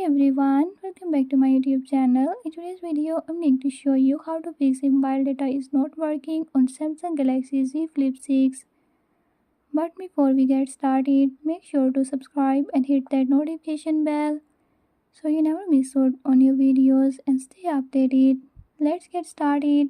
everyone, welcome back to my YouTube channel. In today's video, I'm going to show you how to fix if mobile data is not working on Samsung Galaxy Z Flip 6. But before we get started, make sure to subscribe and hit that notification bell so you never miss out on new videos and stay updated. Let's get started.